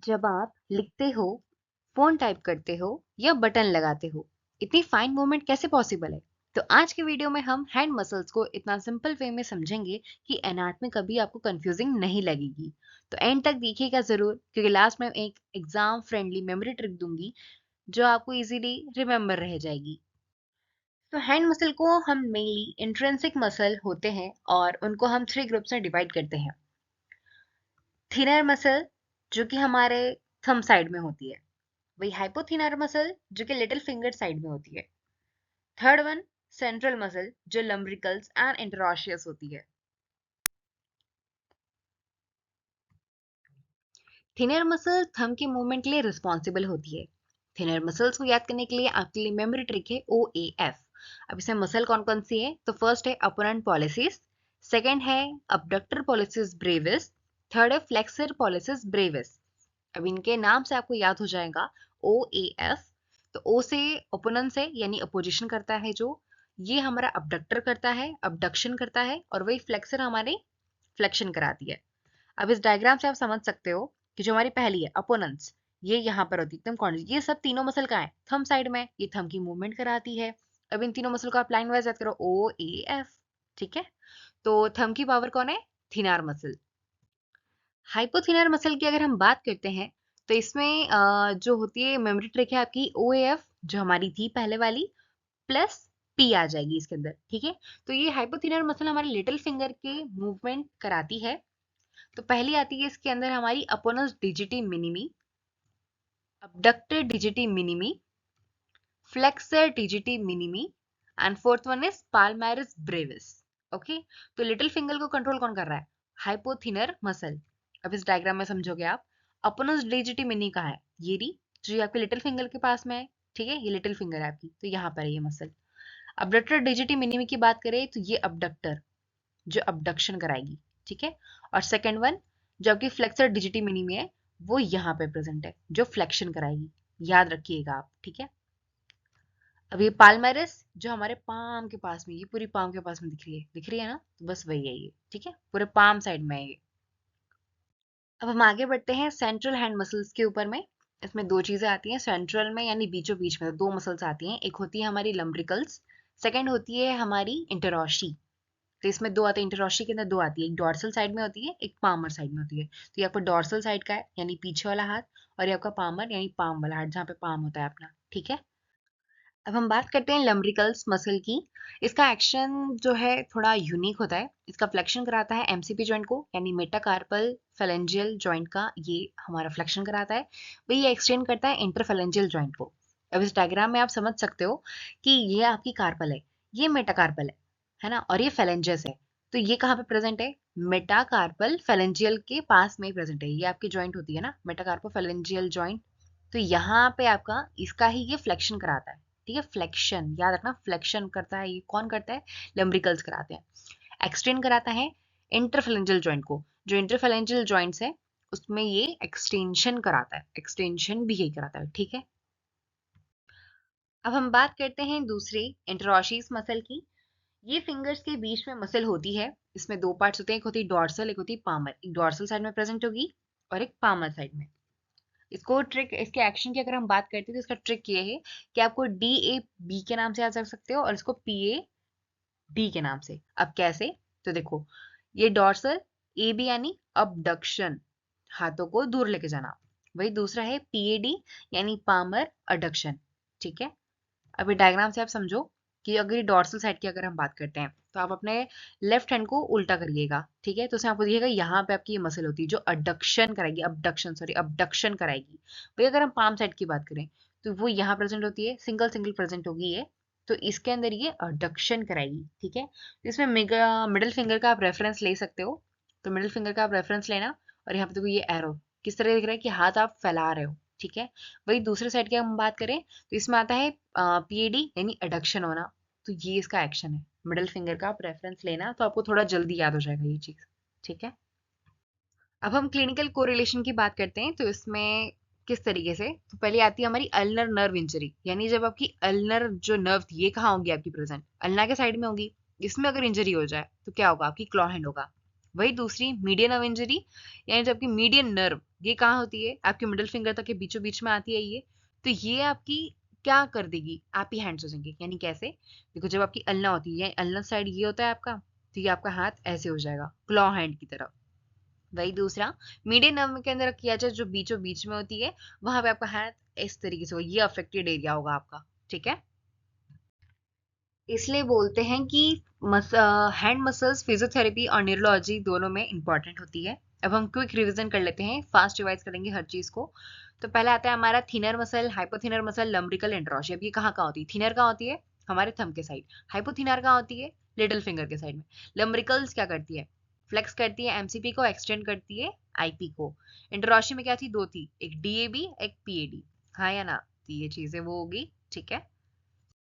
जब आप लिखते हो, फोन टाइप करते हो या बटन लगाते हो, इतनी फाइन मूवमेंट कैसे पॉसिबल है? तो आज के वीडियो में हम हैंड मसल्स को इतना सिंपल वे में समझेंगे कि एनाटॉमी कभी आपको कंफ्यूजिंग नहीं लगेगी। तो एंड तक देखिएगा जरूर, क्योंकि लास्ट में एक एग्जाम फ्रेंडली मेमोरी ट्रिक दूंगी जो आपको इजीली रिमेम्बर रह जाएगी। तो हैंड मसल को हम मेनली इंट्रिंसिक मसल होते हैं और उनको हम 3 ग्रुप्स में डिवाइड करते हैं। थिनर मसल जो कि हमारे थंब साइड में होती है, वही हाइपोथिनर मसल जो कि लिटिल फिंगर साइड में होती है। थर्ड वन सेंट्रल मसल जो लम्ब्रिकल्स एंड इंटरॉशियस होती है। थिनर मसल थंब के मूवमेंट के लिए रिस्पॉन्सिबल होती है। थिनर मसल्स को याद करने के लिए आपके लिए मेमोरी ट्रिक है OAF। अब इसमें मसल कौन कौन सी है? तो फर्स्ट है अपोनेंट पॉलिसिस, सेकंड है अबडक्टर पॉलिसिस ब्रेविस, थर्ड है फ्लेक्सर पॉलिसिस ब्रेविस। अब इनके नाम से आपको याद हो जाएगा OAF। तो O से ओपोनेंट से यानी अपोजिशन करता है, जो ये हमारा अबडक्टर करता है, अबडक्शन करता है, और वही फ्लेक्सर हमारे फ्लेक्शन कराती है। अब इस डायग्राम से आप समझ सकते हो कि जो हमारी पहली है अपोनेंट्स, ये यहाँ पर होती है एकदम कॉर्नर। ये सब तीनों मसल कहाँ है? थंब साइड में। ये थंब की मूवमेंट कराती है। अब इन तीनों मसल को आप लाइन वाइज याद करो, OAF। ठीक है, तो थंब की पावर कौन है? थिनार मसल। हाइपोथिनर मसल की अगर हम बात करते हैं, तो इसमें जो होती है मेमोरी ट्रिक है आपकी OAF, जो हमारी थी पहले वाली, प्लस P आ जाएगी इसके अंदर। ठीक है, तो ये हाइपोथिनर मसल हमारे लिटिल फिंगर के मूवमेंट कराती है। तो पहली आती है इसके अंदर हमारी opponens digiti minimi, abductor digiti minimi, flexor digiti minimi, and fourth one is palmaris brevis. Okay, तो लिटिल फिंगर को कंट्रोल कौन कर रहा है? Hypothenar muscle. अब इस डायग्राम में समझोगे आप, अपोनस डिजिटी मिनी कहाँ है? ये रही, जो ये आपके लिटिल फिंगर के पास में है। ठीक है, ये लिटिल फिंगर है आपकी, तो यहाँ पर है ये मसल। अबडक्टर डिजिटी मिनिमी की बात करें तो ये अबडक्टर जो अबडक्शन कराएगी। ठीक है, और सेकेंड वन जो आपकी फ्लेक्सर डिजिटी मिनिमी है, वो यहाँ पे प्रेजेंट है, जो फ्लेक्शन कराएगी। याद रखिएगा आप। ठीक है, अब ये पाल्मेरिस जो हमारे पाम के पास में, ये पूरी पाम के पास में दिख रही है ना, तो बस वही है ये। ठीक है, पूरे पाम साइड में है ये। अब हम आगे बढ़ते हैं सेंट्रल हैंड मसल्स के ऊपर में। इसमें दो चीजें आती हैं सेंट्रल में, यानी बीचों बीच में दो मसल्स आती हैं। एक होती है हमारी लम्ब्रिकल्स, सेकेंड होती है हमारी इंटरॉशी। तो इसमें दो आते हैं, इंटरॉशी के अंदर दो आती है, एक डॉर्सल साइड में होती है, एक पामर साइड में होती है। तो ये आपका डॉर्सल साइड का है, यानी पीछे वाला हाथ, और ये आपका पामर यानी पाम वाला हाथ, जहाँ पे पाम होता है अपना। ठीक है, अब हम बात करते हैं लम्ब्रिकल्स मसल की। इसका एक्शन जो है थोड़ा यूनिक होता है। इसका फ्लेक्शन कराता है MCP जॉइंट को, यानी मेटाकार्पल फेलेंजियल जॉइंट का ये हमारा फ्लेक्शन कराता है। वही ये एक्सटेंड करता है इंटरफेलेंजियल जॉइंट को। अब इस डायग्राम में आप समझ सकते हो कि ये आपकी कार्पल है, ये मेटाकार्पल है ना, और ये फेलेंजियस है। तो ये कहाँ पे प्रेजेंट है? मेटाकार्पल फेलेंजियल के पास में ही प्रेजेंट है। ये आपकी जॉइंट होती है ना, मेटाकार्पल फेलेंजियल जॉइंट। तो यहाँ पे आपका इसका ही ये फ्लेक्शन कराता है। ठीक है, फ्लेक्शन याद रखना, फ्लेक्शन करता है ये कौन करता है? लम्ब्रिकल्स कराते हैं। एक्सटेंड कराता है इंटरफेलेंजियल जॉइंट को, जो इंटरफेलेंजियल जॉइंट्स है उसमें ये एक्सटेंशन कराता है, एक्सटेंशन भी यही कराता है। ठीक है, अब हम बात करते हैं दूसरे इंटरॉशियस मसल की। ये फिंगर्स के बीच में मसल होती है। इसमें दो पार्ट्स होते हैं, एक होती है डॉर्सल, एक होती है पामर। एक डॉर्सल साइड में प्रेजेंट होगी और एक पामर साइड में। इसको ट्रिक, इसके एक्शन की अगर हम बात करते हैं तो इसका ट्रिक ये है कि आपको DAB के नाम से याद रख सकते हो और इसको PAD के नाम से। अब कैसे? तो देखो, ये डॉर्सल, AB यानी अबडक्शन, हाथों को दूर लेके जाना। वही दूसरा है PAD यानी पामर अडक्शन। ठीक है, अभी डायग्राम से आप समझो कि अगर ये डॉर्सल साइड की अगर हम बात करते हैं, तो आप अपने लेफ्ट हैंड को उल्टा करिएगा। ठीक है, तो उसमें आपको दिखेगा यहाँ पे आपकी ये मसल होती है जो अडक्शन कराएगी, अबडक्शन कराएगी। भाई अगर हम पाम साइड की बात करें, तो वो यहाँ प्रेजेंट होती है, सिंगल सिंगल प्रेजेंट होगी ये। तो इसके अंदर ये अडक्शन कराएगी। ठीक है, तो इसमें मिडिल फिंगर का आप रेफरेंस ले सकते हो। तो मिडिल फिंगर का आप रेफरेंस लेना, और यहाँ पे देखो ये एरो किस तरह दिख रहा है कि हाथ आप फैला रहे हो। ठीक है, वही दूसरे साइड की हम बात करें तो इसमें आता है PAD यानी एडक्शन होना। तो ये इसका एक्शन है, मिडिल फिंगर का आप रेफरेंस लेना, तो आपको थोड़ा जल्दी याद हो जाएगा ये चीज। ठीक है, अब हम क्लिनिकल कोरिलेशन की बात करते हैं। तो इसमें किस तरीके से, तो पहले आती है हमारी अल्नर नर्व इंजरी, यानी जब आपकी अल्नर जो नर्व थी ये कहाँ होगी आपकी? प्रेजेंट अल्ना के साइड में होगी। इसमें अगर इंजरी हो जाए तो क्या होगा? आपकी क्लॉ हैंड होगा। वही दूसरी मीडियन ऑफ इंजरी, यानी जबकि मीडियन नर्व ये कहाँ होती है, आपके मिडिल फिंगर तक के बीचों बीच में आती है ये, तो ये आपकी क्या कर देगी, हैप्पी हैंड्स हो जाएंगे। यानी कैसे, देखो जब आपकी अल्ना होती है, अल्ना साइड ये होता है आपका, तो ये आपका हाथ ऐसे हो जाएगा क्लॉ हैंड की तरह। वही दूसरा मीडियन नर्व के अंदर किया जाए जो बीचों बीच में होती है, वहां पे आपका हाथ इस तरीके से होगा, ये अफेक्टेड एरिया होगा आपका, ठीक है। इसलिए बोलते हैं कि हैंड मसल्स फिजियोथेरेपी और न्यूरोलॉजी दोनों में इंपॉर्टेंट होती है। अब हम क्विक रिवीजन कर लेते हैं, फास्ट रिवाइज करेंगे हर चीज को। तो पहला आता है हमारा thinner muscle, hypothenar muscle, lumbrical, इंटरॉशिया। अब ये कहाँ कहाँ होती है, थिनर कहाँ होती है, हमारे थंब के साइड। हाइपोथिनर कहाँ होती है, लिटिल फिंगर के साइड में। लम्ब्रिकल्स क्या करती है, फ्लेक्स करती है एमसीपी को, एक्सटेंड करती है आईपी को। इंटरॉशिया में क्या थी, दो थी, एक डीएबी एक पीएडी, हाँ या ना, तो ये चीजें वो होगी, ठीक है।